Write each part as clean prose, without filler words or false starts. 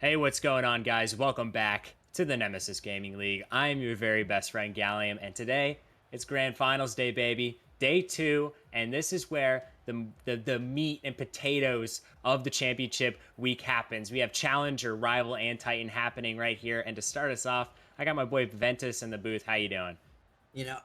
Hey, what's going on, guys? Welcome back to the Nemesis Gaming League. I'm your very best friend, Gallium, and today it's Grand Finals Day, baby. Day 2, and this is where the meat and potatoes of the championship week happens. We have Challenger, Rival, and Titan happening right here, and to start us off, I got my boy Ventus in the booth. How you doing?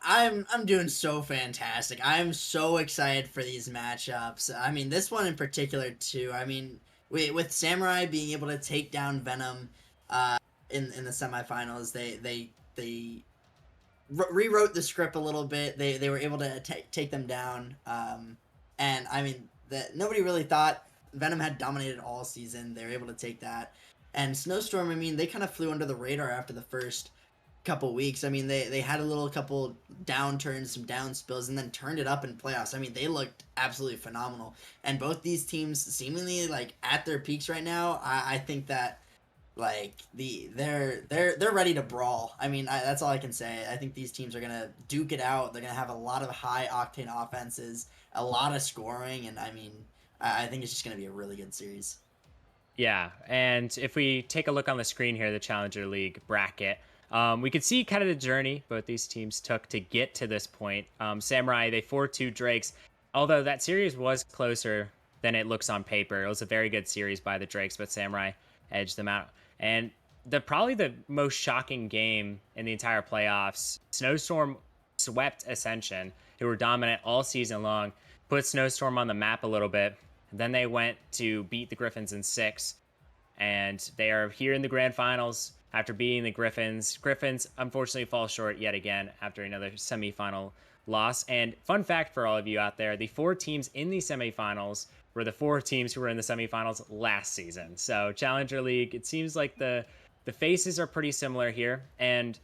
I'm doing so fantastic. I'm so excited for these matchups. I mean, this one in particular too. I mean, with Samurai being able to take down Venom, in the semifinals, they rewrote the script a little bit. They were able to take them down. And I mean that nobody really thought Venom had dominated all season. They were able to take that. And Snowstorm, I mean, they kind of flew under the radar after the first couple weeks. I mean, they had a little couple downturns, some down spills, and then turned it up in playoffs. I mean, they looked absolutely phenomenal. And both these teams seemingly like at their peaks right now. I think that like they're ready to brawl. I mean, that's all I can say. I think these teams are gonna duke it out. They're gonna have a lot of high octane offenses, a lot of scoring, and I mean, I think it's just gonna be a really good series. Yeah, and if we take a look on the screen here, the Challenger League bracket, we could see kind of the journey both these teams took to get to this point. Samurai, they 4-2 Drakes, although that series was closer than it looks on paper. It was a very good series by the Drakes, but Samurai edged them out. And probably the most shocking game in the entire playoffs, Snowstorm swept Ascension, who were dominant all season long, put Snowstorm on the map a little bit. Then they went to beat the Gryphons in 6, and they are here in the grand finals after beating the Gryphons. Gryphons unfortunately fall short yet again after another semifinal loss. And fun fact for all of you out there, the 4 teams in the semifinals were the 4 teams who were in the semifinals last season. So Challenger League, it seems like the faces are pretty similar here. And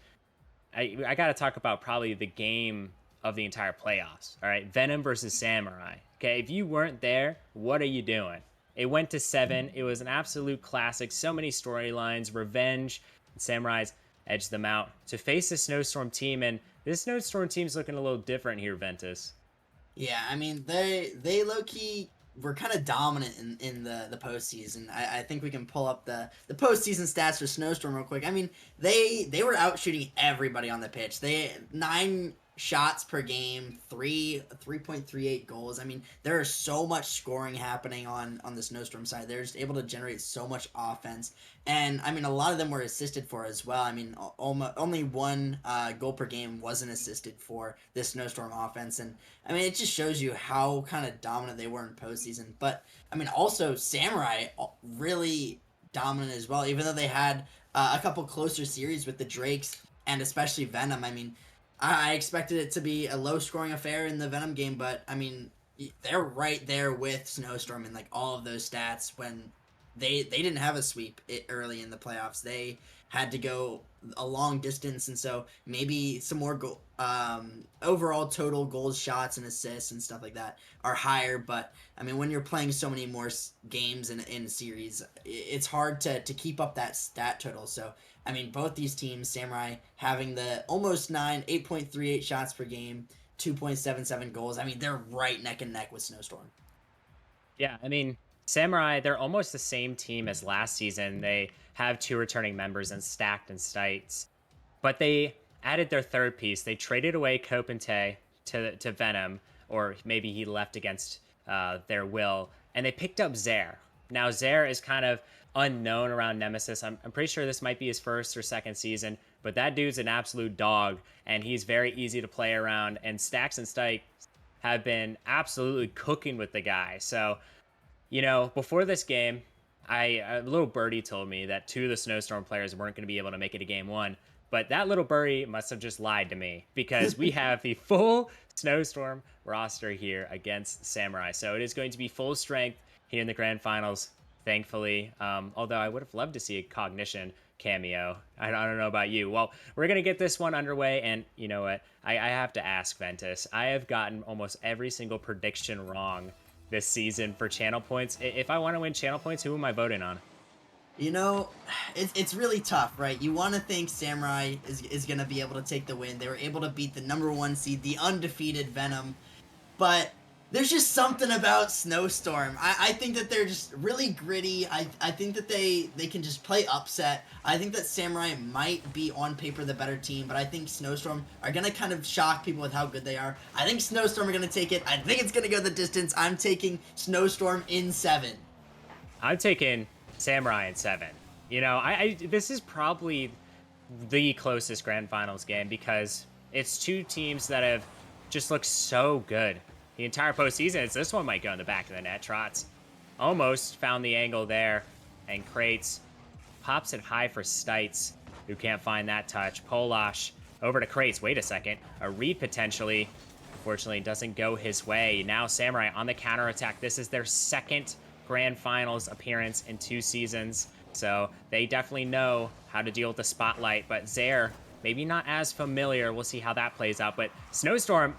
I got to talk about probably the game of the entire playoffs. All right, Venom versus Samurai. Okay, if you weren't there, what are you doing? It went to 7. It was an absolute classic. So many storylines, revenge. Samurai's edged them out to face the Snowstorm team, and this Snowstorm team's looking a little different here, Ventus. Yeah, I mean they low key were kind of dominant in the postseason. I think we can pull up the postseason stats for Snowstorm real quick. I mean they were out shooting everybody on the pitch. They 9 shots per game, 3.38 goals. I mean there is so much scoring happening on the Snowstorm side. They're just able to generate so much offense, and I mean a lot of them were assisted for as well. I mean only one goal per game wasn't assisted for this Snowstorm offense, and I mean, it just shows you how kind of dominant they were in postseason. But I mean, also Samurai really dominant as well. Even though they had a couple closer series with the Drakes and especially Venom. I mean, I expected it to be a low scoring affair in the Venom game, but I mean, they're right there with Snowstorm in like all of those stats when they didn't have a sweep early in the playoffs. They had to go a long distance, and so maybe some more goal, overall total goals, shots, and assists and stuff like that are higher. But I mean, when you're playing so many more games in a series, it's hard to keep up that stat total. So I mean, both these teams, Samurai having the almost 8.38 shots per game, 2.77 goals. I mean, they're right neck and neck with Snowstorm. Yeah, I mean, Samurai, they're almost the same team as last season. They have 2 returning members in Stacked and Stytes, but they added their third piece. They traded away Copente to Venom, or maybe he left against their will, and they picked up Zair. Now, Zair is kind of unknown around Nemesis. I'm pretty sure this might be his first or second season, but that dude's an absolute dog, and he's very easy to play around, and Stacks and Stytes have been absolutely cooking with the guy. So, before this game, a little birdie told me that 2 of the Snowstorm players weren't going to be able to make it to game 1. But that little birdie must have just lied to me because we have the full Snowstorm roster here against Samurai. So it is going to be full strength here in the grand finals, thankfully. Although I would have loved to see a Cognition cameo. I don't know about you. Well, we're going to get this one underway. And you know what? I have to ask Ventus. I have gotten almost every single prediction wrong this season for channel points. If I want to win channel points, who am I voting on? You know, it's really tough, right? You want to think Samurai is going to be able to take the win. They were able to beat the number 1 seed, the undefeated Venom. But There's just something about Snowstorm. I think that they're just really gritty. I think that they can just play upset. I think that Samurai might be on paper the better team, but I think Snowstorm are going to kind of shock people with how good they are. I think Snowstorm are going to take it. I think it's going to go the distance. I'm taking Snowstorm in 7. I'm taking Samurai in 7. You know, this is probably the closest grand finals game because it's two teams that have just looked so good the entire postseason. This one might go in the back of the net. Trotz almost found the angle there, and Krates pops it high for Stytes, who can't find that touch. Polash over to Krates. Wait a second. A read potentially. Unfortunately, doesn't go his way. Now Samurai on the counterattack. This is their second grand finals appearance in 2 seasons. So they definitely know how to deal with the spotlight. But Zair, maybe not as familiar. We'll see how that plays out. But Snowstorm,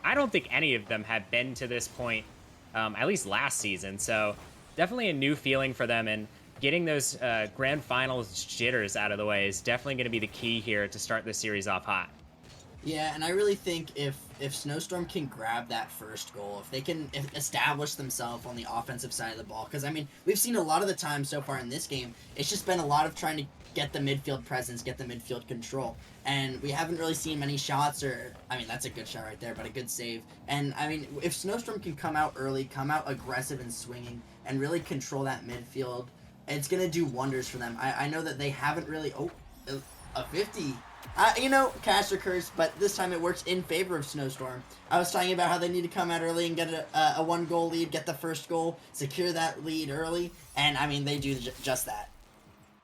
I don't think any of them have been to this point, at least last season. So definitely a new feeling for them. And getting those grand finals jitters out of the way is definitely going to be the key here to start this series off hot. Yeah, and I really think if Snowstorm can grab that first goal, if they can establish themselves on the offensive side of the ball, because I mean we've seen a lot of the time so far in this game, it's just been a lot of trying to get the midfield presence, get the midfield control, and we haven't really seen many shots. Or I mean that's a good shot right there, but a good save. And I mean if Snowstorm can come out early, come out aggressive and swinging, and really control that midfield, it's gonna do wonders for them. I know that they haven't really a 50. You know, cash or curse, but this time it works in favor of Snowstorm. I was talking about how they need to come out early and get a 1-goal lead, get the first goal, secure that lead early, and I mean, they do just that.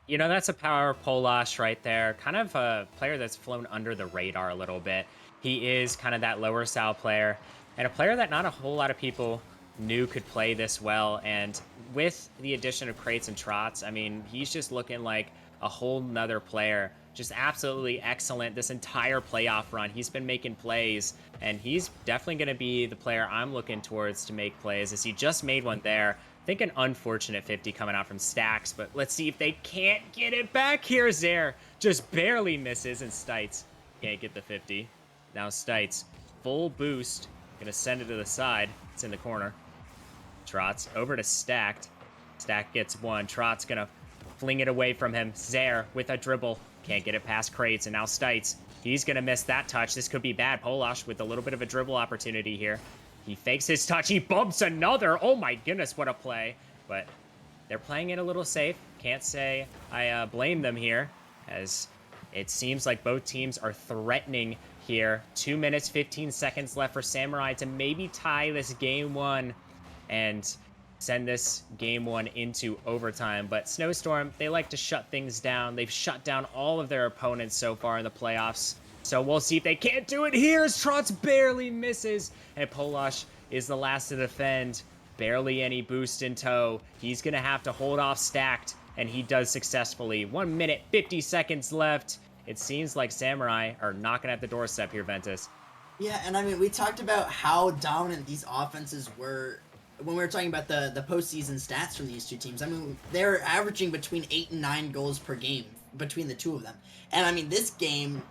You know, that's a power Polash right there. Kind of a player that's flown under the radar a little bit. He is kind of that lower style player, and a player that not a whole lot of people knew could play this well. And with the addition of Krates and Trotz, I mean, he's just looking like a whole nother player. Just absolutely excellent this entire playoff run. He's been making plays, and he's definitely going to be the player I'm looking towards to make plays, as he just made one there. I think an unfortunate 50 coming out from Stacks, but let's see if they can't get it back here. Zair just barely misses, and Stytes can't get the 50. Now Stytes, full boost, going to send it to the side. It's in the corner. Trotz over to Stacked. Stack gets one. Trotz going to fling it away from him. Zair with a dribble. Can't get it past Krates, and now Stytes. He's going to miss that touch. This could be bad. Polash with a little bit of a dribble opportunity here. He fakes his touch. He bumps another. Oh my goodness, what a play. But they're playing it a little safe. Can't say I blame them here, as it seems like both teams are threatening here. 2 minutes, 15 seconds left for Samurai to maybe tie this game 1 and send this game 1 into overtime. But Snowstorm, they like to shut things down. They've shut down all of their opponents so far in the playoffs. So we'll see if they can't do it here, as Trotz barely misses. And Polash is the last to defend. Barely any boost in tow. He's going to have to hold off Stacked, and he does successfully. 1 minute, 50 seconds left. It seems like Samurai are knocking at the doorstep here, Ventus. Yeah, and I mean, we talked about how dominant these offenses were when we were talking about the postseason stats from these two teams. I mean, they're averaging between 8 and 9 goals per game between the two of them. And I mean, this game,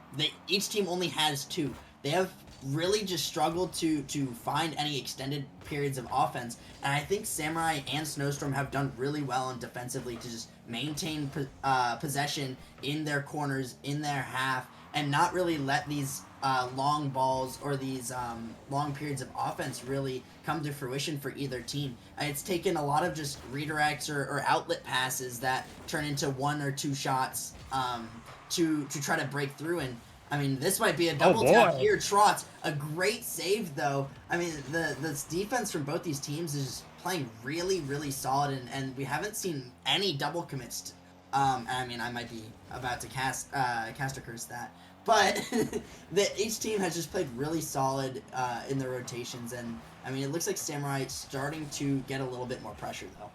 each team only has 2. They have really just struggled to find any extended periods of offense. And I think Samurai and Snowstorm have done really well on defensively to just maintain possession in their corners, in their half, and not really let these long balls or these long periods of offense really come to fruition for either team. It's taken a lot of just redirects or outlet passes that turn into 1 or 2 shots to try to break through. And I mean, this might be a double tap here. Trotz, a great save though. I mean, the defense from both these teams is just playing really, really solid, and we haven't seen any double commits. I mean, I might be about to cast a curse that. But each team has just played really solid in their rotations, and I mean, it looks like Samurai starting to get a little bit more pressure, though.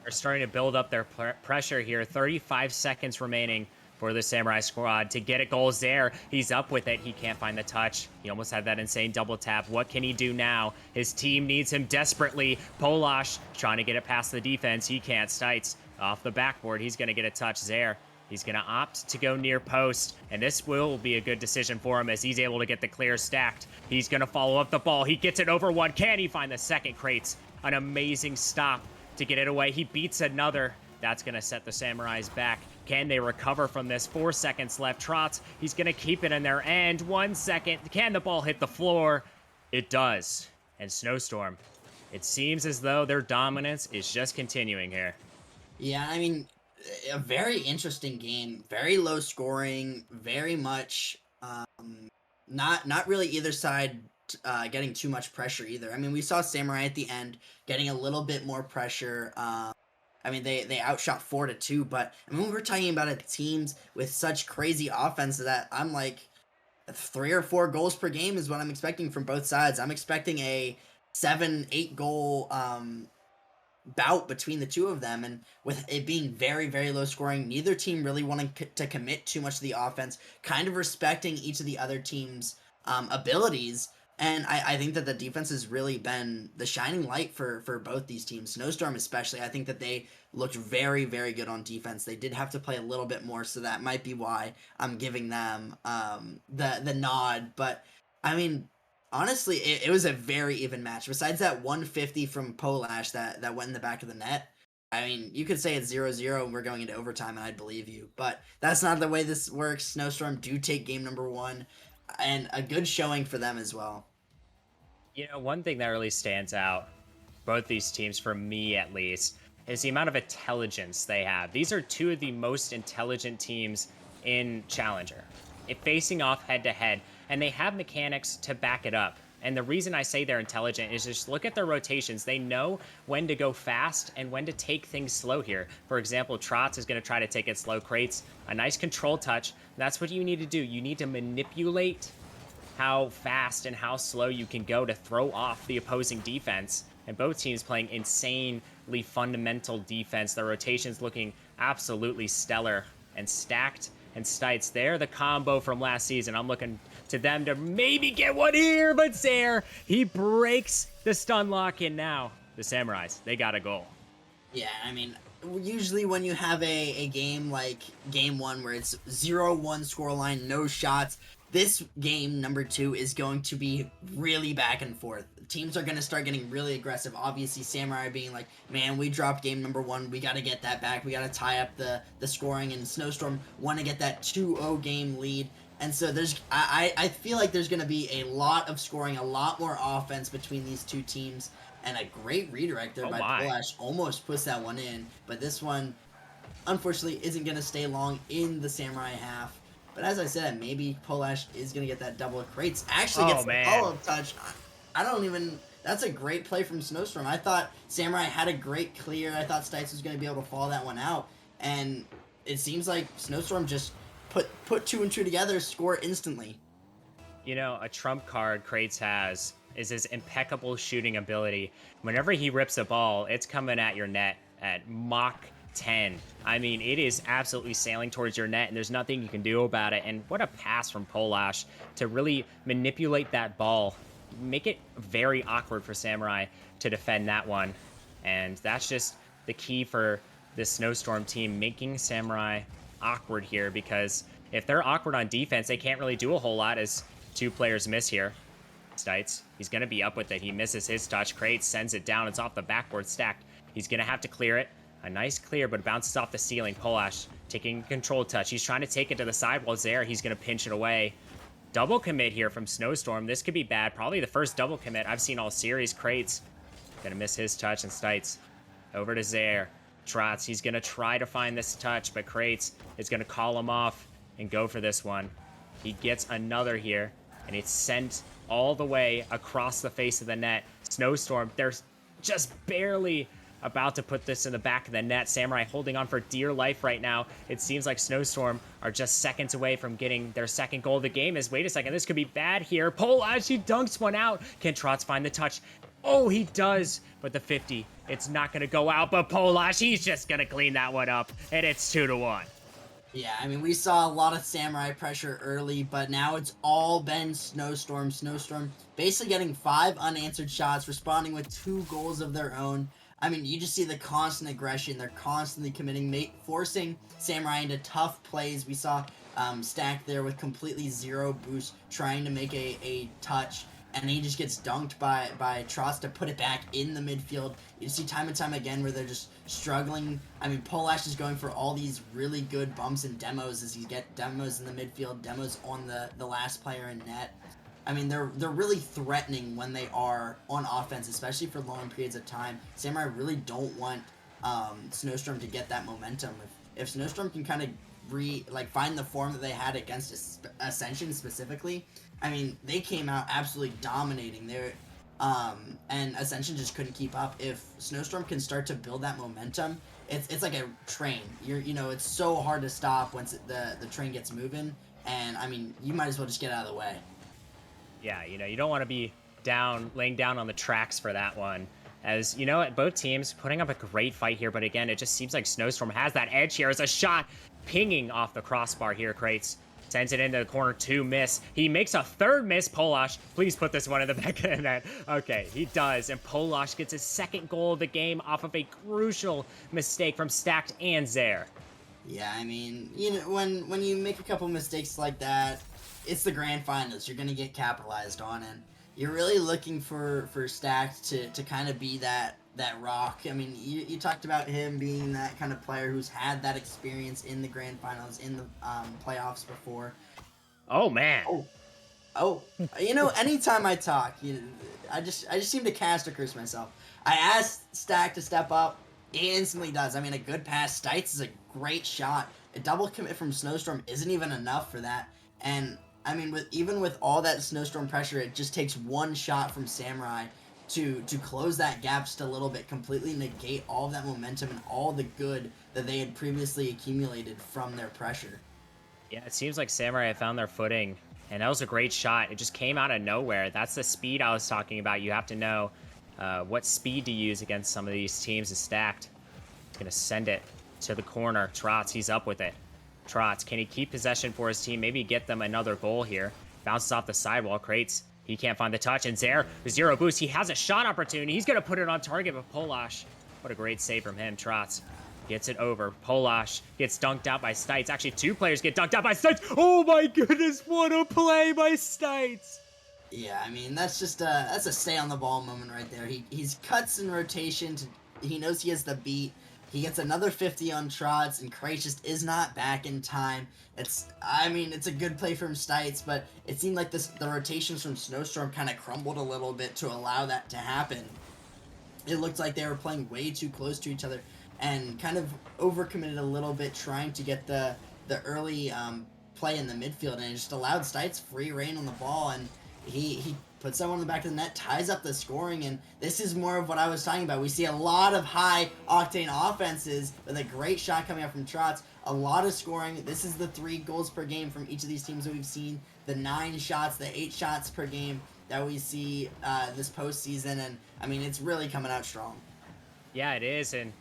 They're starting to build up their pressure here. 35 seconds remaining for the Samurai squad to get a goal. Zair, he's up with it. He can't find the touch. He almost had that insane double tap. What can he do now? His team needs him desperately. Polash trying to get it past the defense. He can't. Stytes off the backboard. He's going to get a touch. Zair, He's going to opt to go near post, and this will be a good decision for him as he's able to get the clear stacked. He's going to follow up the ball. He gets it over one. Can he find the second? Crates an amazing stop to get it away. He beats another. That's going to set the Samurais back. Can they recover from this? 4 seconds left. Trotz, he's going to keep it in there. And 1 second. Can the ball hit the floor? It does. And Snowstorm, it seems as though their dominance is just continuing here. Yeah, I mean, a very interesting game. Very low scoring. Very much not really either side getting too much pressure either. I mean, we saw Samurai at the end getting a little bit more pressure. I mean, they outshot 4-2, but I mean, we're talking about teams with such crazy offense that I'm like 3 or 4 goals per game is what I'm expecting from both sides. I'm expecting a 7-8 goal bout between the two of them, and with it being very, very low scoring, neither team really wanting to commit too much to the offense, kind of respecting each of the other team's abilities. And I think that the defense has really been the shining light for both these teams. Snowstorm especially, I think that they looked very, very good on defense. They did have to play a little bit more, so that might be why I'm giving them the nod. But, I mean, honestly, it was a very even match. Besides that 150 from Polash that went in the back of the net, I mean, you could say it's 0-0 and we're going into overtime, and I'd believe you. But that's not the way this works. Snowstorm do take game number 1, and a good showing for them as well. You know, one thing that really stands out, both these teams, for me at least, is the amount of intelligence they have. These are two of the most intelligent teams in Challenger, facing off head to head, and they have mechanics to back it up. And the reason I say they're intelligent is just look at their rotations. They know when to go fast and when to take things slow here. For example, Trotz is going to try to take it slow. Crates a nice control touch. That's what you need to do. You need to manipulate how fast and how slow you can go to throw off the opposing defense. And both teams playing insanely fundamental defense. Their rotations looking absolutely stellar and stacked. And Stytes, they're the combo from last season. I'm looking to them to maybe get one here, but Zair, he breaks the stun lock, and now the Samurais, they got a goal. Yeah, I mean, usually when you have a game like game 1 where it's 0-1 scoreline, no shots, this game number 2 is going to be really back and forth. Teams are going to start getting really aggressive. Obviously, Samurai being like, man, we dropped game number 1. We got to get that back. We got to tie up the scoring. And Snowstorm want to get that 2-0 game lead. And so I feel like there's going to be a lot of scoring, a lot more offense between these two teams. And a great redirect there by Polash almost puts that one in. But this one, unfortunately, isn't going to stay long in the Samurai half. But as I said, maybe Polash is going to get that double of Crates. Actually gets the follow-up touch. I don't even... That's a great play from Snowstorm. I thought Samurai had a great clear. I thought Stytes was going to be able to follow that one out. And it seems like Snowstorm just put 2 and 2 together, score instantly. You know, a trump card Crates has is his impeccable shooting ability. Whenever he rips a ball, it's coming at your net at Mach 10. I mean, it is absolutely sailing towards your net, and there's nothing you can do about it. And what a pass from Polash to really manipulate that ball. Make it very awkward for Samurai to defend that one. And that's just the key for this Snowstorm team, making Samurai awkward here, because if they're awkward on defense, they can't really do a whole lot as 2 players miss here. Stytes, he's going to be up with it. He misses his touch. Crates sends it down. It's off the backboard stacked. He's going to have to clear it. A nice clear, but it bounces off the ceiling. Polash taking control touch. He's trying to take it to the sidewalls there. He's going to pinch it away. Double commit here from Snowstorm. This could be bad. Probably the first double commit I've seen all series. Crates going to miss his touch, and Stytes over to Zair. Trotz, he's going to try to find this touch, but Crates is going to call him off and go for this one. He gets another here, and it's sent all the way across the face of the net. Snowstorm, they're just barely about to put this in the back of the net. Samurai holding on for dear life right now. It seems like Snowstorm are just seconds away from getting their second goal of the game. Wait a second, this could be bad here. Polash, he dunks one out. Can Trotz find the touch? Oh, he does. But the 50, it's not going to go out. But Polash, he's just going to clean that one up. And it's 2-1. Yeah, I mean, we saw a lot of Samurai pressure early, but now it's all been Snowstorm. Snowstorm basically getting 5 unanswered shots, responding with 2 goals of their own. I mean, you just see the constant aggression. They're constantly committing, forcing Samurai into tough plays. We saw Stack there with completely zero boost, trying to make a touch, and he just gets dunked by Tross to put it back in the midfield. You see time and time again where they're just struggling. I mean, Polash is going for all these really good bumps and demos as you get demos in the midfield, demos on the last player in net. I mean, they're really threatening when they are on offense, especially for long periods of time. Samurai really don't want Snowstorm to get that momentum. If Snowstorm can kind of find the form that they had against Ascension specifically, I mean, they came out absolutely dominating there, and Ascension just couldn't keep up. If Snowstorm can start to build that momentum, it's like a train. It's so hard to stop once the train gets moving, and I mean, you might as well just get out of the way. Yeah, you don't want to be laying down on the tracks for that one. As both teams putting up a great fight here, but again, it just seems like Snowstorm has that edge here as a shot pinging off the crossbar here. Krates sends it into the corner, 2 miss. He makes a 3rd miss. Polashjl, please put this one in the back of the net. Okay, he does, and Polashjl gets his 2nd goal of the game off of a crucial mistake from Stacked and Zair. Yeah, I mean, when you make a couple mistakes like that, it's the grand finals. You're gonna get capitalized on, and you're really looking for Stacked to kind of be that rock. I mean, you talked about him being that kind of player who's had that experience in the grand finals, in the playoffs before. Oh man. Oh, anytime I talk, I just seem to cast a curse myself. I asked Stack to step up. He instantly does. I mean, a good pass. Stytes is a great shot. A double commit from Snowstorm isn't even enough for that. And I mean, even with all that Snowstorm pressure, it just takes one shot from Samurai to close that gap just a little bit, completely negate all of that momentum and all the good that they had previously accumulated from their pressure. Yeah, it seems like Samurai have found their footing, and that was a great shot. It just came out of nowhere. That's the speed I was talking about. You have to know what speed to use against some of these teams is Stacked. He's going to send it to the corner. Trotz, he's up with it. Trotz, can he keep possession for his team? Maybe get them another goal here. Bounces off the sidewall. Krates, he can't find the touch. And Zair, 0 boost. He has a shot opportunity. He's going to put it on target, but Polashjl, what a great save from him. Trotz gets it over. Polashjl gets dunked out by Stytes. Actually, 2 players get dunked out by Stytes. Oh my goodness, what a play by Stytes. Yeah, I mean, that's a stay on the ball moment right there. He's cuts in rotation. He knows he has the beat. He gets another 50 on Trotz, and Krates just is not back in time. It's a good play from Stytes, but it seemed like the rotations from Snowstorm kind of crumbled a little bit to allow that to happen. It looked like they were playing way too close to each other and kind of overcommitted a little bit, trying to get the early play in the midfield, and it just allowed Stytes free reign on the ball, and he puts someone in the back of the net, ties up the scoring, and this is more of what I was talking about. We see a lot of high-octane offenses with a great shot coming out from Trotz, a lot of scoring. This is the 3 goals per game from each of these teams that we've seen, the 9 shots, the 8 shots per game that we see this postseason, and, I mean, it's really coming out strong. Yeah, it is, and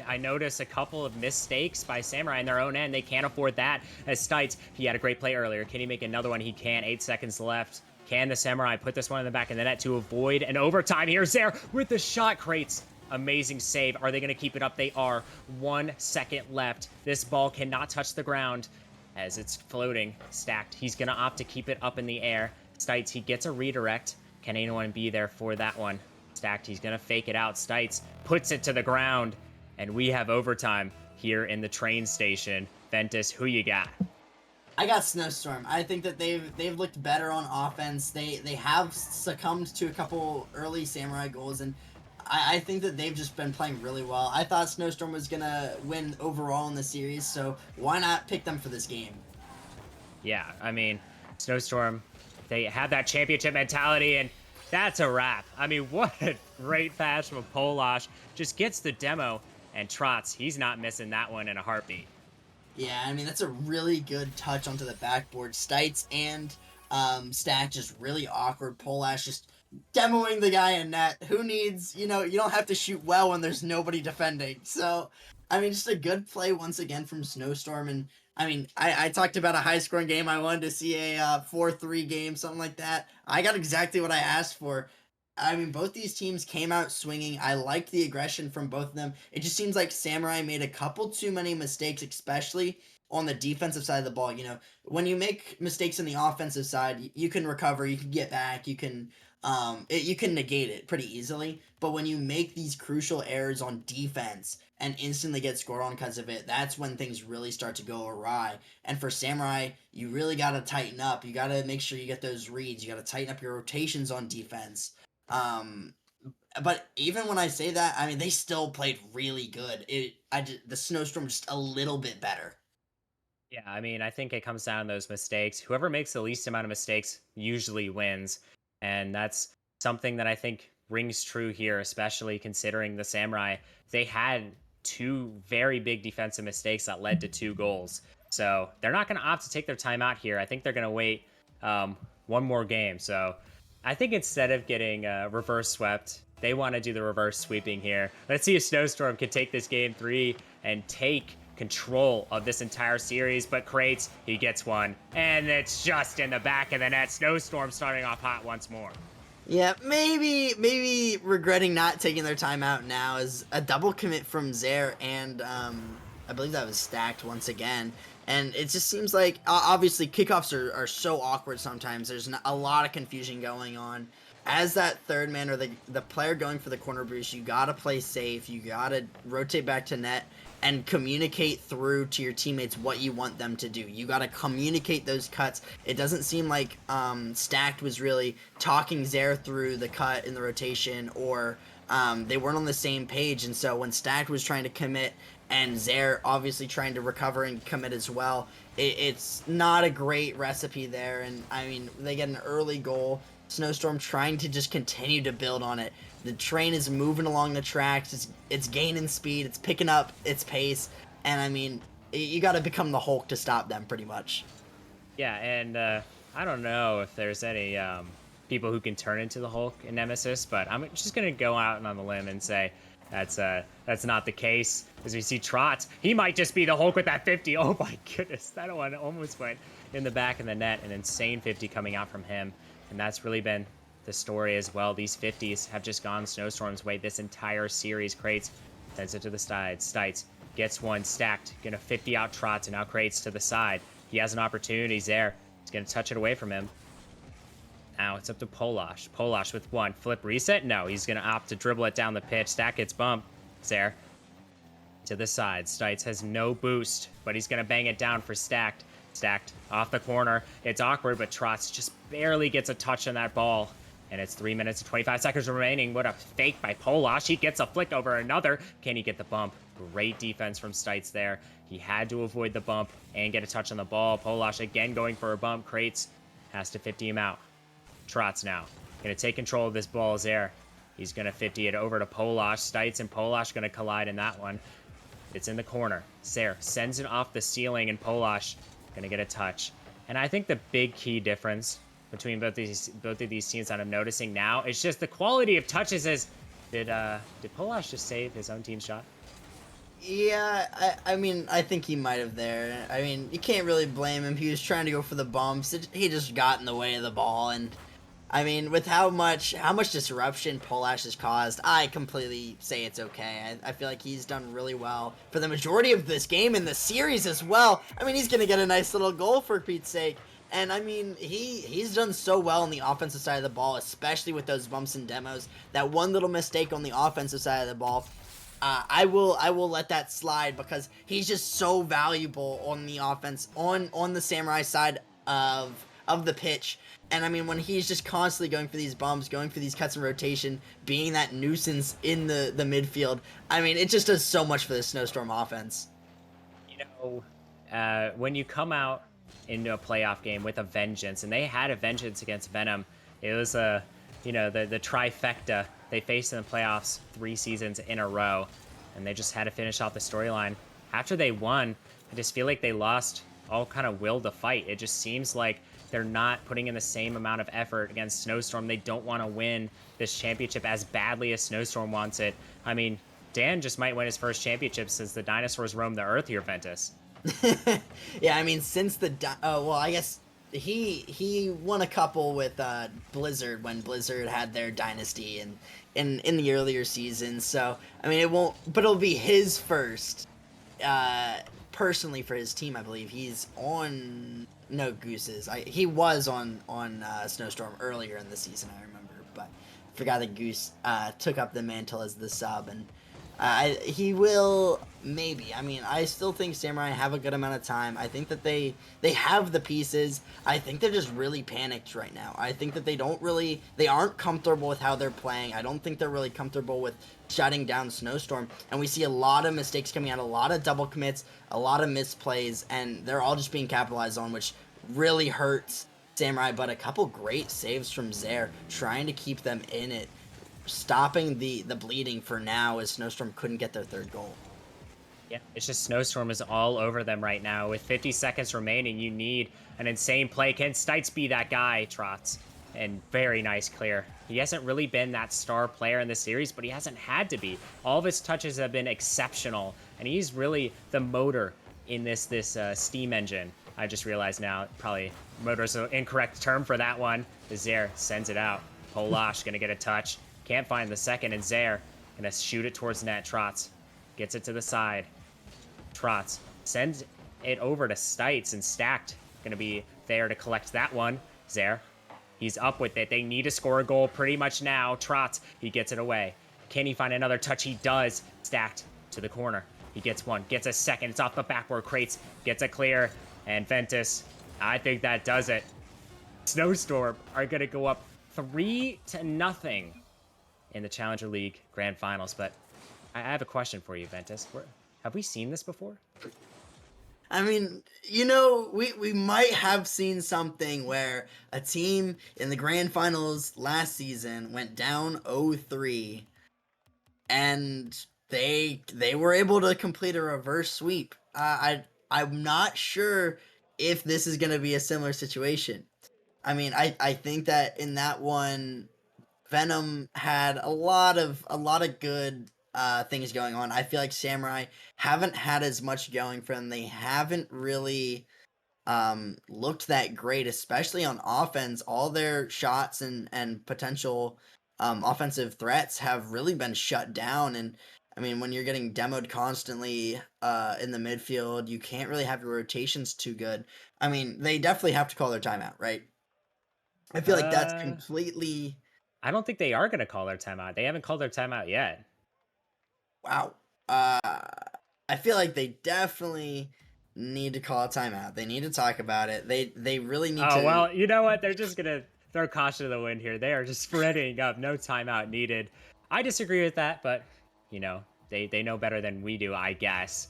I noticed a couple of mistakes by Samurai in their own end. They can't afford that. As Stytes, he had a great play earlier. Can he make another one? He can. 8 seconds left. Can the Samurai put this one in the back of the net to avoid an overtime? Here's Zair with the shot. Krates, amazing save. Are they going to keep it up? They are. 1 second left. This ball cannot touch the ground as it's floating. Stacked. He's going to opt to keep it up in the air. Stytes, he gets a redirect. Can anyone be there for that one? Stacked, he's going to fake it out. Stytes puts it to the ground. And we have overtime here in the train station. Ventus, who you got? I got Snowstorm. I think that they've looked better on offense. They have succumbed to a couple early Samurai goals, and I think that they've just been playing really well. I thought Snowstorm was gonna win overall in the series, so why not pick them for this game? Yeah, I mean, Snowstorm, they have that championship mentality, and that's a wrap. I mean, what a great pass from Polashjl. Just gets the demo, and Trotz, he's not missing that one in a heartbeat. Yeah, I mean, that's a really good touch onto the backboard. Stytes and Stack just really awkward. Polash just demoing the guy in net. Who needs, you don't have to shoot well when there's nobody defending. So, I mean, just a good play once again from Snowstorm. And, I mean, I talked about a high-scoring game. I wanted to see a 4-3 game, something like that. I got exactly what I asked for. I mean, both these teams came out swinging. I liked the aggression from both of them. It just seems like Samurai made a couple too many mistakes, especially on the defensive side of the ball. You know, when you make mistakes on the offensive side, you can recover, you can get back, you can negate it pretty easily. But when you make these crucial errors on defense and instantly get scored on because of it, that's when things really start to go awry. And for Samurai, you really got to tighten up. You got to make sure you get those reads. You got to tighten up your rotations on defense. Um, but even when I say that, I mean they still played really good. The Snowstorm just a little bit better. Yeah, I mean, I think it comes down to those mistakes. Whoever makes the least amount of mistakes usually wins. And that's something that I think rings true here, especially considering the Samurai. They had two very big defensive mistakes that led to 2 goals. So they're not going to opt to take their time out here. I think they're going to wait one more game. So I think instead of getting reverse swept, they want to do the reverse sweeping here. Let's see if Snowstorm can take this game 3 and take control of this entire series, but Krates, he gets one, and it's just in the back of the net. Snowstorm starting off hot once more. Yeah, maybe regretting not taking their time out now is a double commit from Zair and I believe that was stacked once again. And it just seems like obviously kickoffs are so awkward sometimes. There's a lot of confusion going on. As that third man or the player going for the corner boost, you gotta play safe. You gotta rotate back to net and communicate through to your teammates what you want them to do. You got to communicate those cuts. It doesn't seem like Stacked was really talking Zair through the cut in the rotation, or they weren't on the same page. And so when Stacked was trying to commit and Zair obviously trying to recover and commit as well, it's not a great recipe there. And I mean, they get an early goal. Snowstorm trying to just continue to build on it. The train is moving along the tracks. It's gaining speed. It's picking up its pace. And I mean, you got to become the Hulk to stop them, pretty much. Yeah, and I don't know if there's any people who can turn into the Hulk in Nemesis, but I'm just gonna go out on the limb and say that's not the case. As we see iTrotz, he might just be the Hulk with that 50. Oh my goodness, that one almost went in the back of the net. An insane 50 coming out from him. And that's really been the story as well. These 50s have just gone Snowstorm's way this entire series. Krates sends it to the side. Stytes gets one stacked. Gonna 50 out iTrotz, and now Krates to the side. He has an opportunity. He's there. He's gonna touch it away from him. Now it's up to Polashjl. Polashjl with one. Flip reset? No, he's gonna opt to dribble it down the pitch. Stack gets bumped. Zair to the side. Stytes has no boost, but he's gonna bang it down for Stacked. Stacked off the corner. It's awkward, but iTrotz just barely gets a touch on that ball. And it's 3 minutes and 25 seconds remaining. What a fake by Polashjl. He gets a flick over another. Can he get the bump? Great defense from Stytes there. He had to avoid the bump and get a touch on the ball. Polashjl again going for a bump. Krates has to 50 him out. iTrotz now going to take control of this ball. Zair. He's going to 50 it over to Polashjl. Stytes and Polashjl going to collide in that one. It's in the corner. Zair sends it off the ceiling, and Polashjl going to get a touch. And I think the big key difference between both of these teams that I'm noticing now is just the quality of touches. Did Polashjl just save his own team shot? Yeah, I mean, I think he might have there. I mean, you can't really blame him. He was trying to go for the bumps. He just got in the way of the ball, and I mean, with how much disruption Polashjl has caused, I completely say it's okay. I feel like he's done really well for the majority of this game and the series as well. I mean, he's gonna get a nice little goal for Pete's sake. And I mean, he's done so well on the offensive side of the ball, especially with those bumps and demos. That one little mistake on the offensive side of the ball, I will let that slide because he's just so valuable on the offense, on the Samurai side of the pitch. And I mean, when he's just constantly going for these bumps, going for these cuts in rotation, being that nuisance in the midfield, I mean, it just does so much for the Snowstorm offense. You know, when you come out into a playoff game with a vengeance, and they had a vengeance against Venom, it was the trifecta they faced in the playoffs 3 seasons in a row, and they just had to finish off the storyline. After they won, I just feel like they lost all kind of will to fight. It just seems like they're not putting in the same amount of effort against Snowstorm. They don't want to win this championship as badly as Snowstorm wants it. I mean, Dan just might win his first championship since the dinosaurs roamed the earth here, Ventus. Yeah, I mean, since well, I guess he won a couple with Blizzard when Blizzard had their dynasty and in the earlier seasons. So I mean, it won't, but it'll be his first uh, personally for his team. I believe he's on no Gooses. He was on Snowstorm earlier in the season. I remember, but forgot that Goose took up the mantle as the sub, and he will maybe. I mean, I still think Samurai have a good amount of time. I think that they have the pieces. I think they're just really panicked right now. I think that they aren't comfortable with how they're playing. I don't think they're really comfortable with shutting down Snowstorm. And we see a lot of mistakes coming out, a lot of double commits, a lot of misplays, and they're all just being capitalized on, which really hurts Samurai. But a couple great saves from Zair, trying to keep them in it, stopping the bleeding for now, as Snowstorm couldn't get their third goal. Yeah, it's just Snowstorm is all over them right now. With 50 seconds remaining, you need an insane play. Can Stytes be that guy, iTrotz? And very nice clear. He hasn't really been that star player in the series, but he hasn't had to be. All of his touches have been exceptional, and he's really the motor in this steam engine. I just realized now, probably motor's an incorrect term for that one. Zair sends it out. Polashjl gonna get a touch. Can't find the second, and Zair gonna shoot it towards net. Trotz gets it to the side. Trotz sends it over to Stytes, and Stacked gonna be there to collect that one. Zair, he's up with it. They need to score a goal pretty much now. Trotz, he gets it away. Can he find another touch? He does. Stacked to the corner. He gets one, gets a second. It's off the backboard. Crates gets a clear, and Ventus, I think that does it. Snowstorm are gonna go up 3-0 in the Challenger League Grand Finals. But I have a question for you, Ventus. Have we seen this before? I mean, we might have seen something where a team in the Grand Finals last season went down 0-3, and they were able to complete a reverse sweep. I'm not sure if this is going to be a similar situation. I mean, I think that in that one, Venom had a lot of good things going on. I feel like Samurai haven't had as much going for them. They haven't really looked that great, especially on offense. All their shots and potential offensive threats have really been shut down. And I mean, when you're getting demoed constantly in the midfield, you can't really have your rotations too good. I mean, they definitely have to call their timeout, right? I feel like that's completely. I don't think they are going to call their timeout. They haven't called their timeout yet. Wow. I feel like they definitely need to call a timeout. They need to talk about it. They really need to. Oh, well, you know what? They're just going to throw caution to the wind here. They are just spreading up. No timeout needed. I disagree with that, but, they know better than we do, I guess.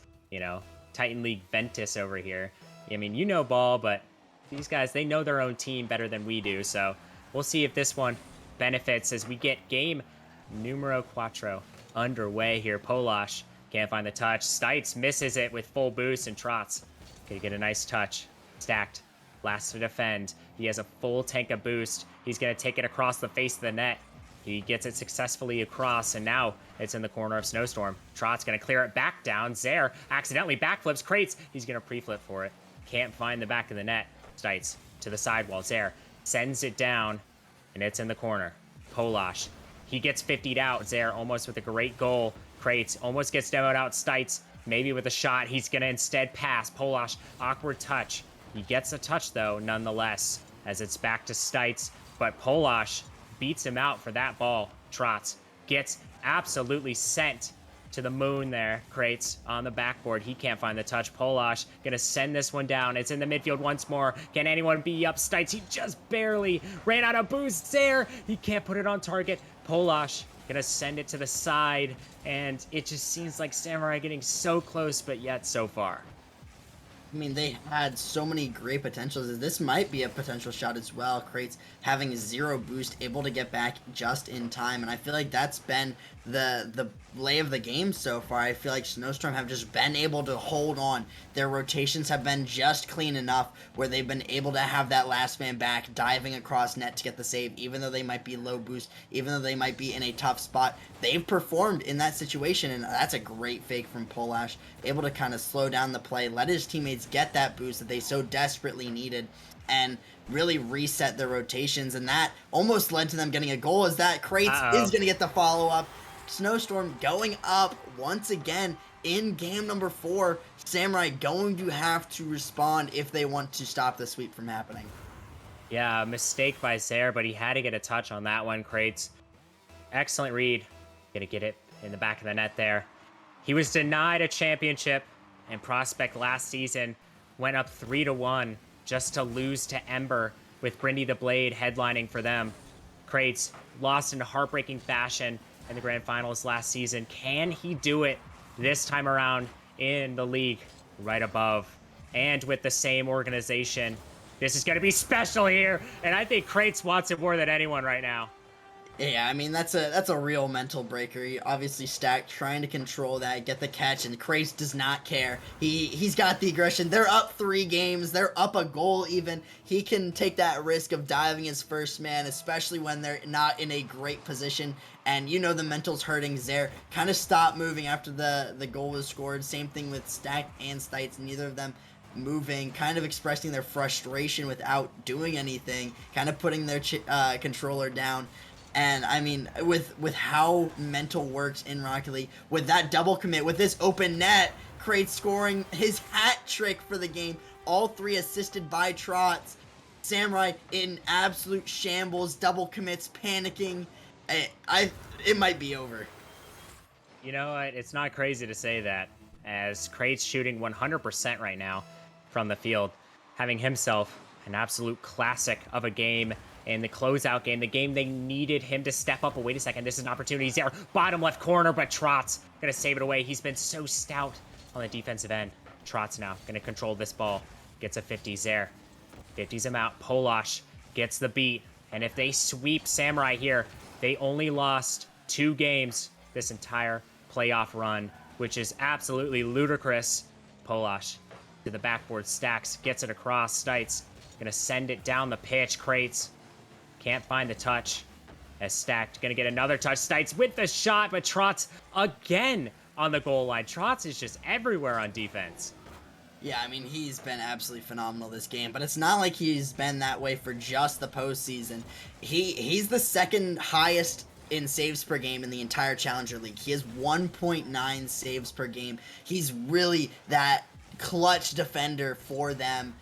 Titan League Ventus over here. I mean, ball, but these guys, they know their own team better than we do. So we'll see if this one benefits as we get game numero cuatro underway here. Polashjl can't find the touch. Stytes misses it with full boost, and Trotz can get a nice touch. Stacked, last to defend. He has a full tank of boost. He's going to take it across the face of the net. He gets it successfully across, and now it's in the corner of Snowstorm. Trotz going to clear it back down. Zair accidentally backflips Crates. He's going to pre-flip for it. Can't find the back of the net. Stytes to the sidewall. Zair sends it down, and it's in the corner. Polashjl, he gets 50'd out. Zair almost with a great goal. Crates almost gets demoed out. Stytes maybe with a shot. He's going to instead pass. Polashjl, awkward touch. He gets a touch, though, nonetheless, as it's back to Stytes. But Polashjl beats him out for that ball. Trotz gets absolutely sent to the moon there. Crates on the backboard. He can't find the touch. Polashjl gonna send this one down. It's in the midfield once more. Can anyone be up? Stytes, he just barely ran out of boost there. He can't put it on target. Polashjl gonna send it to the side, and it just seems like Samurai getting so close, but yet so far. I mean, they had so many great potentials. This might be a potential shot as well. Crates having 0 boost, able to get back just in time, and I feel like that's been the lay of the game so far. I feel like Snowstorm have just been able to hold on. Their rotations have been just clean enough where they've been able to have that last man back diving across net to get the save, even though they might be low boost, even though they might be in a tough spot. They've performed in that situation, and that's a great fake from Polashjl, able to kind of slow down the play, let his teammates teammates get that boost that they so desperately needed and really reset their rotations. And that almost led to them getting a goal, as that Krates is going to get the follow-up. Snowstorm going up once again in game number 4. Samurai going to have to respond if they want to stop the sweep from happening. Yeah, mistake by Zair, but he had to get a touch on that one. Krates, excellent read. Gonna get it in the back of the net there. He was denied a championship, and Prospect last season went up 3-1 just to lose to Ember, with Brindy the Blade headlining for them. Krates lost in heartbreaking fashion in the grand finals last season. Can he do it this time around in the league right above and with the same organization? This is going to be special here, and I think Krates wants it more than anyone right now. Yeah, I mean, that's a real mental breaker. He obviously Stacked trying to control that, get the catch, and Krace does not care. He's got the aggression. They're up 3 games. They're up a goal even. He can take that risk of diving his first man, especially when they're not in a great position. And you know the mental's hurting. Zair kind of stopped moving after the goal was scored. Same thing with Stacked and Stytes. Neither of them moving, kind of expressing their frustration without doing anything, kind of putting their controller down. And I mean, with how mental works in Rocket League, with that double commit, with this open net, Krates scoring his hat trick for the game, all 3 assisted by iTrotz. Samurai in absolute shambles, double commits, panicking. It might be over. You know what? It's not crazy to say that, as Krates shooting 100% right now from the field, having himself an absolute classic of a game in the closeout game, the game they needed him to step up. But wait a second, this is an opportunity. Zair, bottom left corner, but Trotz gonna save it away. He's been so stout on the defensive end. Trotz now gonna control this ball. Gets a 50, Zair 50s him out. Polash gets the beat. And if they sweep Samurai here, they only lost 2 games this entire playoff run, which is absolutely ludicrous. Polash to the backboard, Stacks, gets it across. Stytes gonna send it down the pitch. Krates can't find the touch, as Stacked gonna get another touch. Stytes with the shot, but Trotz again on the goal line. Trotz is just everywhere on defense. Yeah, I mean, he's been absolutely phenomenal this game, but it's not like he's been that way for just the postseason. He's the second highest in saves per game in the entire Challenger League. He has 1.9 saves per game. He's really that clutch defender for them.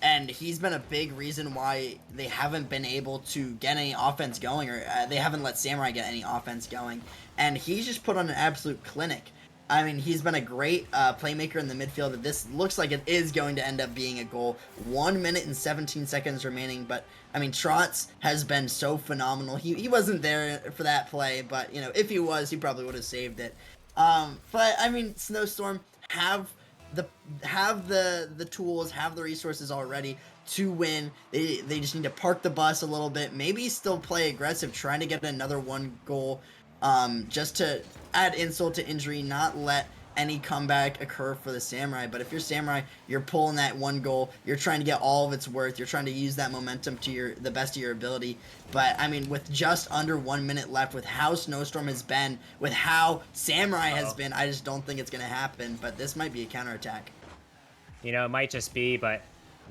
And he's been a big reason why they haven't been able to get any offense going, or they haven't let Samurai get any offense going. And he's just put on an absolute clinic. I mean, he's been a great playmaker in the midfield. This looks like it is going to end up being a goal. 1 minute and 17 seconds remaining. But, I mean, Trotz has been so phenomenal. He wasn't there for that play, but, you know, if he was, he probably would have saved it. But, I mean, Snowstorm have the tools, have the resources already to win. They just need to park the bus a little bit, maybe still play aggressive, trying to get another 1 goal, just to add insult to injury, not let any comeback occur for the Samurai. But if you're Samurai, you're pulling that 1 goal, you're trying to get all of its worth, you're trying to use that momentum to the best of your ability. But I mean, with just under 1 minute left, with how Snowstorm has been, with how Samurai has been, I just don't think it's going to happen. But this might be a counterattack. You know, it might just be, but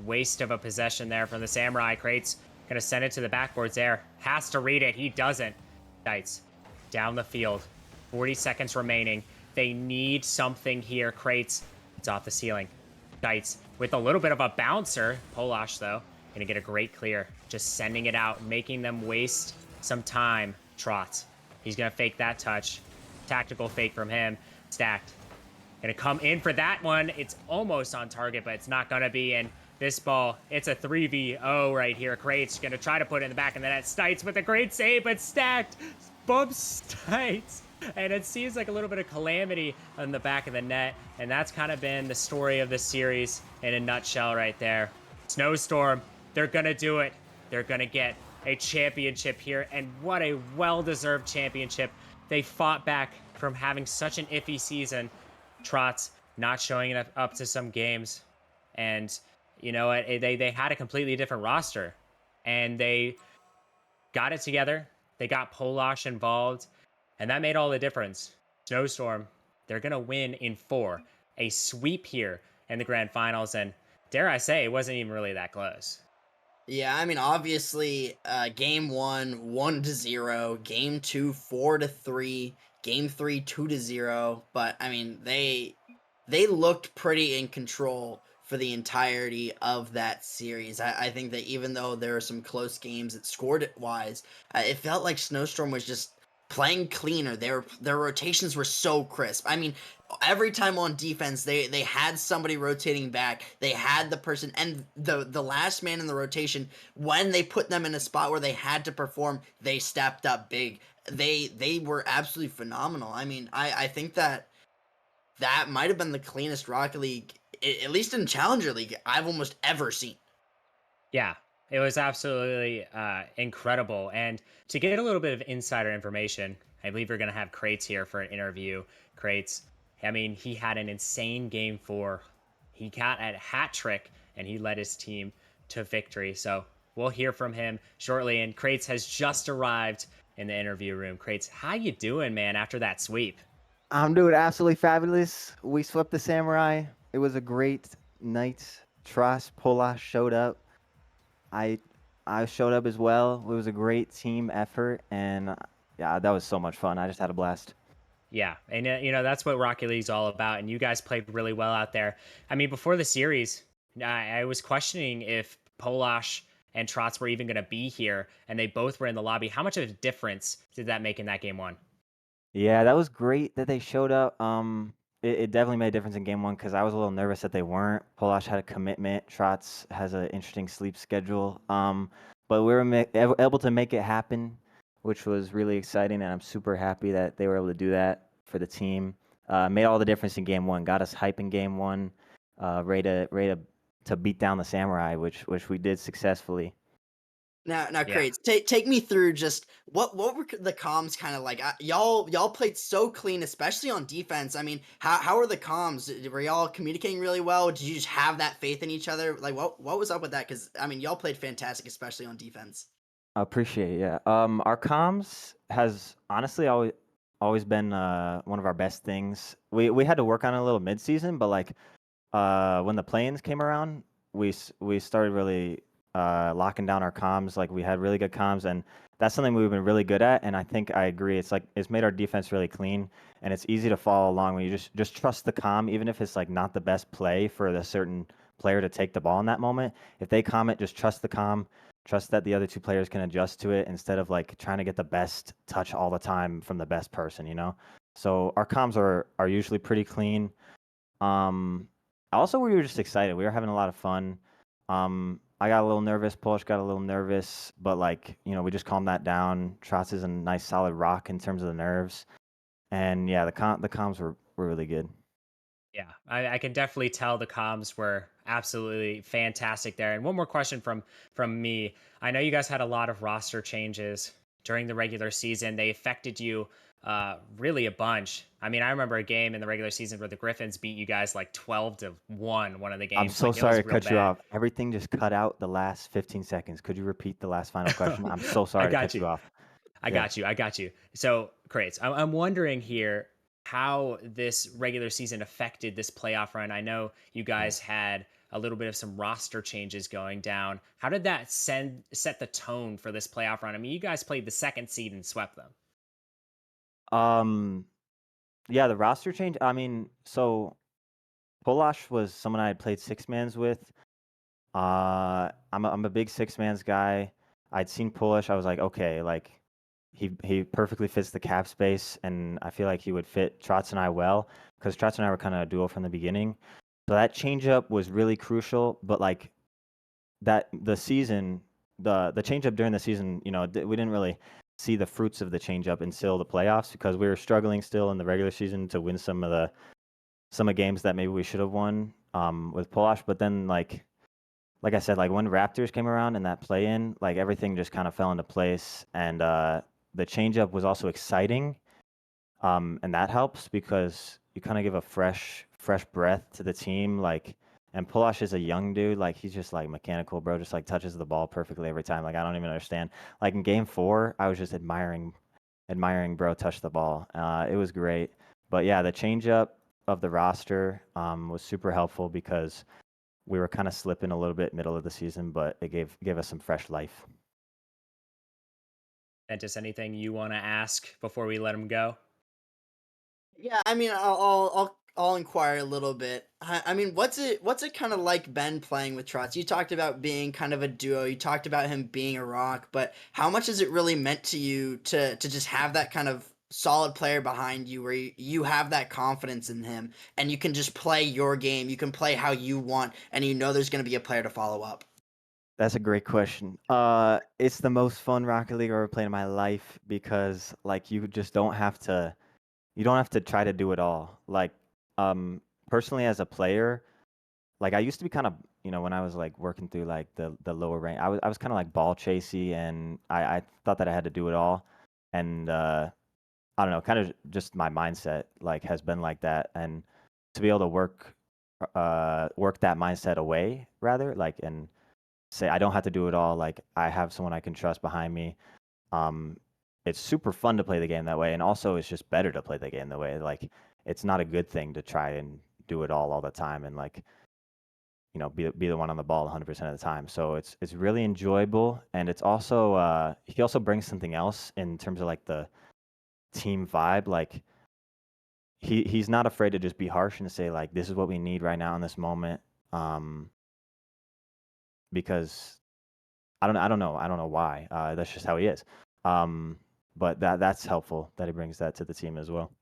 waste of a possession there from the Samurai. Krates gonna send it to the backboards there. Has to read it. He doesn't. Stytes down the field. 40 seconds remaining. They need something here. Krates, it's off the ceiling. Stytes with a little bit of a bouncer. Polash, though, gonna get a great clear. Just sending it out, making them waste some time. Trotz, he's gonna fake that touch. Tactical fake from him. Stacked. Gonna come in for that one. It's almost on target, but it's not gonna be. And this ball, it's a 3v0 right here. Krates gonna try to put it in the back of the net. Stytes with a great save, but Stacked bumps Stytes. And it seems like a little bit of calamity on the back of the net. And that's kind of been the story of the series in a nutshell right there. Snowstorm, they're gonna do it. They're gonna get a championship here. And what a well-deserved championship. They fought back from having such an iffy season. Trotz not showing up to some games, and you know what, they had a completely different roster, and they got it together. They got Polash involved, and that made all the difference. Snowstorm, they're gonna win in 4, a sweep here in the grand finals. And dare I say, it wasn't even really that close. Yeah, I mean, obviously, game one, 1-0, game two, 4-3, game three, 2-0. But I mean, they looked pretty in control for the entirety of that series. I think that even though there were some close games that scored it wise, it felt like Snowstorm was just playing cleaner. Their rotations were so crisp. I mean, every time on defense, they had somebody rotating back. They had the person, and the last man in the rotation, when they put them in a spot where they had to perform, they stepped up big. They were absolutely phenomenal. I mean, I think that might have been the cleanest Rocket League, at least in Challenger League, I've almost ever seen. Yeah, it was absolutely incredible. And to get a little bit of insider information, I believe we're going to have Crates here for an interview. Crates, I mean, he had an insane game four. He got a hat trick and he led his team to victory. So we'll hear from him shortly. And Crates has just arrived in the interview room. Crates, how you doing, man, after that sweep? I'm doing absolutely fabulous. We swept the Samurai. It was a great night. Trust Polash showed up. I I showed up as well. It was a great team effort, and yeah, that was so much fun. I just had a blast. Yeah, and that's what Rocket League's all about. And you guys played really well out there. I mean, before the series, I was questioning if Polash and Trotz were even going to be here, and they both were in the lobby. How much of a difference did that make in that game one? Yeah, that was great that they showed up. It definitely made a difference in game one because I was a little nervous that they weren't. Polash had a commitment. Trotz has an interesting sleep schedule. But we were able to make it happen, which was really exciting, and I'm super happy that they were able to do that for the team. Made all the difference in game one. Got us hype in game one. Ready to beat down the Samurai, which we did successfully. Now, Yeah. Crates, take me through just what were the comms kind of like? Y'all played so clean, especially on defense. I mean, how are the comms? Were y'all communicating really well? Did you just have that faith in each other? Like, what was up with that? Because I mean, y'all played fantastic, especially on defense. I appreciate it. Yeah. Our comms has honestly always been one of our best things. We had to work on it a little mid season, but like when the play-ins came around, we started really locking down our comms. Like we had really good comms, and that's something we've been really good at. And I think I agree. It's like it's made our defense really clean, and it's easy to follow along when you just trust the comm, even if it's like not the best play for the certain player to take the ball in that moment. If they comment, just trust the comm. Trust that the other two players can adjust to it instead of like trying to get the best touch all the time from the best person, you know? So our comms are usually pretty clean. Um, Also, we were just excited. We were having a lot of fun. I got a little nervous. Polish got a little nervous, but like we just calmed that down. Trotz is a nice solid rock in terms of the nerves, and yeah, the comms were really good. Yeah, I can definitely tell the comms were absolutely fantastic there. And one more question from me. I know you guys had a lot of roster changes during the regular season. They affected you really a bunch. I mean, I remember a game in the regular season where the Gryphons beat you guys like 12-1 one of the I'm games. so Like it was sorry to real cut you bad. off. Everything just cut out the last 15 seconds. Could you repeat the last final question? I'm so I sorry to got cut you. you off. I Yeah. got you. I got you. So, Crates, I'm wondering here how this regular season affected this playoff run. I know you Yeah. guys had a little bit of some roster changes going down. How did that set the tone for this playoff run? I mean, you guys played the second seed and swept them. Um. Yeah, the roster change. I mean, so Polash was someone I had played six mans with. I'm a big six mans guy. I'd seen Polish. I was like, okay, like he perfectly fits the cap space, and I feel like he would fit Trotz and I well because Trotz and I were kind of a duo from the beginning. So that changeup was really crucial. But like that, the season, the changeup during the season, we didn't really see the fruits of the changeup until the playoffs because we were struggling still in the regular season to win some of games that maybe we should have won with Polash. But then like I said, like when Raptors came around in that play-in, like everything just kind of fell into place, and the changeup was also exciting, and that helps because you kind of give a fresh breath to the team. Like, and Polash is a young dude, like he's just like mechanical, bro. Just like touches the ball perfectly every time. Like I don't even understand. Like in Game 4, I was just admiring bro touch the ball. It was great, but yeah, the changeup of the roster was super helpful because we were kind of slipping a little bit middle of the season, but it gave us some fresh life. And just anything you want to ask before we let him go? Yeah, I mean, I'll inquire a little bit. I mean, what's it kind of like Ben playing with Trotz? You talked about being kind of a duo. You talked about him being a rock, but how much has it really meant to you to just have that kind of solid player behind you where you have that confidence in him and you can just play your game, you can play how you want, and you know there's going to be a player to follow up? That's a great question. It's the most fun Rocket League I've ever played in my life because like you just don't have to try to do it all. Like um personally as a player, like I used to be kind of, when I was like working through like the lower rank, I was kind of like ball chasey and I thought that I had to do it all. And I don't know, kind of just my mindset like has been like that, and to be able to work that mindset away rather like and say I don't have to do it all. Like I have someone I can trust behind me. Um, it's super fun to play the game that way, and also it's just better to play the game that way. Like it's not a good thing to try and do it all the time, and like be the one on the ball 100% of the time. So it's really enjoyable, and it's also he also brings something else in terms of like the team vibe. Like he's not afraid to just be harsh and say like this is what we need right now in this moment. Um, because I don't know why. That's just how he is. Um, but that's helpful that he brings that to the team as well.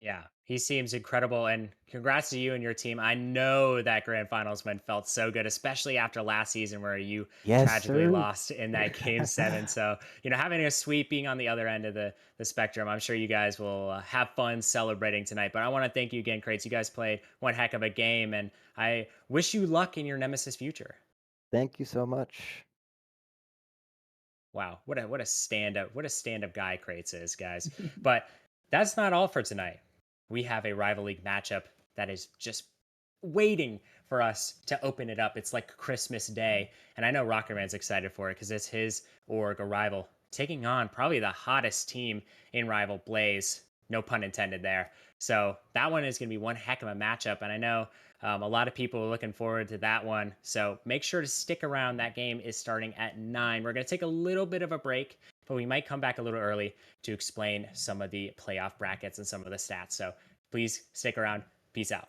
Yeah, he seems incredible, and congrats to you and your team. I know that grand finals man felt so good, especially after last season where you Yes, tragically sir. lost in that game seven. So having a sweep, being on the other end of the spectrum, I'm sure you guys will have fun celebrating tonight. But I want to thank you again, Crates. You guys played one heck of a game, and I wish you luck in your Nemesis future. Thank you so much. Wow, what a stand up guy Crates is, guys. But that's not all for tonight. We have a rival league matchup that is just waiting for us to open it up. It's like Christmas Day, and I know Rocket Man's excited for it because it's his org, a rival, taking on probably the hottest team in Rival, Blaze. No pun intended there. So that one is going to be one heck of a matchup, and I know a lot of people are looking forward to that one. So make sure to stick around. That game is starting at 9. We're going to take a little bit of a break, but we might come back a little early to explain some of the playoff brackets and some of the stats. So please stick around. Peace out.